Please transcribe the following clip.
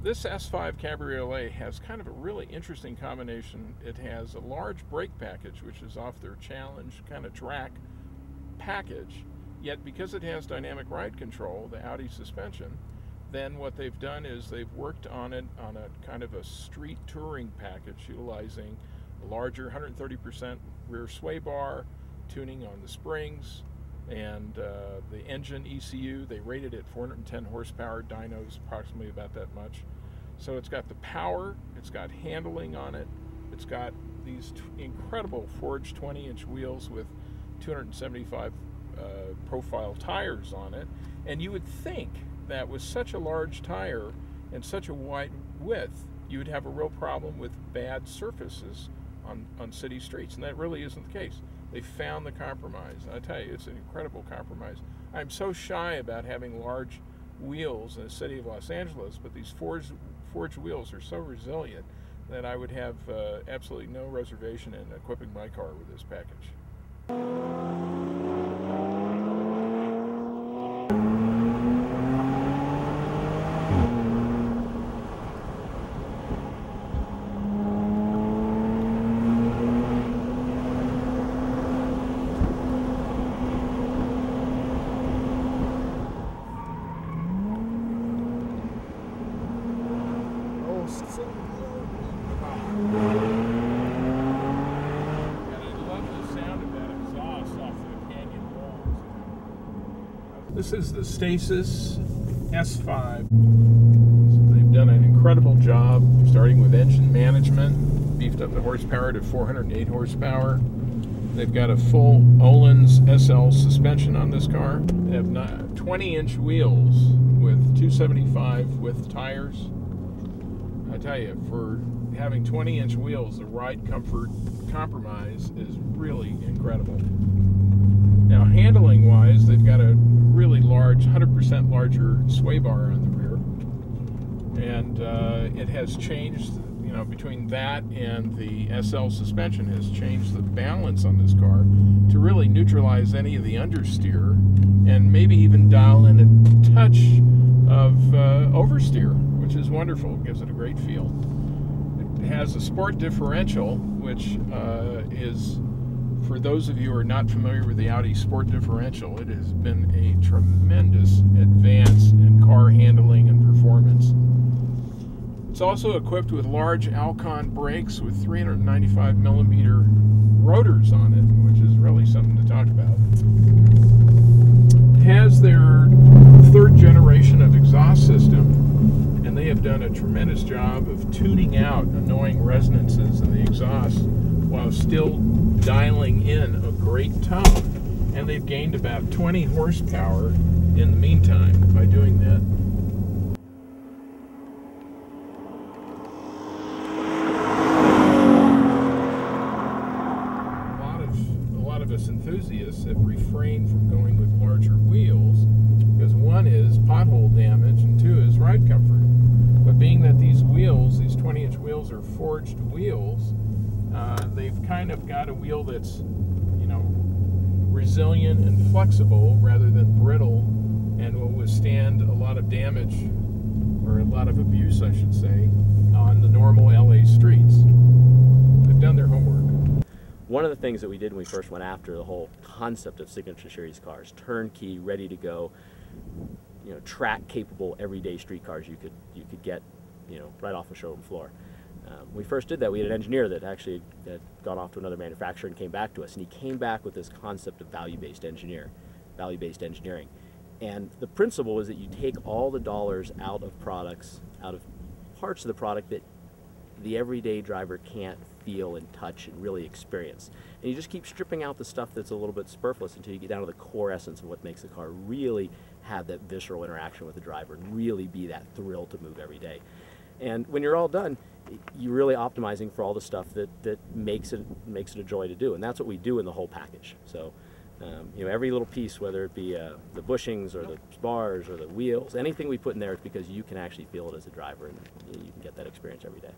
This S5 Cabriolet has kind of a really interesting combination. It has a large brake package, which is off their Challenge kind of track package, yet because it has dynamic ride control, the Audi suspension, then what they've done is they've worked on it on a kind of a street touring package, utilizing a larger 130% rear sway bar, tuning on the springs, and the engine ECU. They rated it 410 horsepower, dyno's approximately about that much. So it's got the power, it's got handling on it, it's got these incredible forged 20-inch wheels with 275 profile tires on it, and you would think that with such a large tire and such a wide width, you would have a real problem with bad surfaces on city streets, and that really isn't the case. They found the compromise. I tell you, it's an incredible compromise. I'm so shy about having large wheels in the city of Los Angeles, but these forged wheels are so resilient that I would have absolutely no reservation in equipping my car with this package. This is the Stasis S5. So they've done an incredible job starting with engine management, beefed up the horsepower to 408 horsepower. They've got a full Öhlins SL suspension on this car. They have 20-inch wheels with 275 width tires. I tell you, for having 20-inch wheels, the ride comfort compromise is really incredible. Now, handling-wise, they've got a really large, 100% larger sway bar on the rear, and it has changed, you know, between that and the SL suspension has changed the balance on this car to really neutralize any of the understeer and maybe even dial in a touch of oversteer, which is wonderful. It gives it a great feel. It has a sport differential, which is, for those of you who are not familiar with the Audi Sport Differential, it has been a tremendous advance in car handling and performance. It's also equipped with large Alcon brakes with 395mm rotors on it, which is really something to talk about. It has their third generation of exhaust system, and they have done a tremendous job of tuning out annoying resonances in the exhaust while still dialing in a great tone. And they've gained about 20 horsepower in the meantime by doing that. A lot of us enthusiasts have refrained from going with larger wheels because one is pothole damage and two is ride comfort. But being that these wheels, these 20-inch wheels, are forged wheels, they've kind of got a wheel that's, you know, resilient and flexible rather than brittle, and will withstand a lot of damage, or a lot of abuse, I should say, on the normal LA streets. They've done their homework. One of the things that we did when we first went after the whole concept of Signature Series cars, turnkey, ready to go, you know, track capable everyday street cars you could get, you know, right off the showroom floor. When we first did that, we had an engineer that actually had gone off to another manufacturer and came back to us, and he came back with this concept of value-based engineering. And the principle is that you take all the dollars out of products, out of parts of the product that the everyday driver can't feel and touch and really experience. And you just keep stripping out the stuff that's a little bit superfluous until you get down to the core essence of what makes the car really have that visceral interaction with the driver and really be that thrill to move every day. And when you're all done, you're really optimizing for all the stuff that makes it a joy to do, and that's what we do in the whole package. So, you know, every little piece, whether it be the bushings or the spars or the wheels, anything we put in there is because you can actually feel it as a driver, and you can get that experience every day.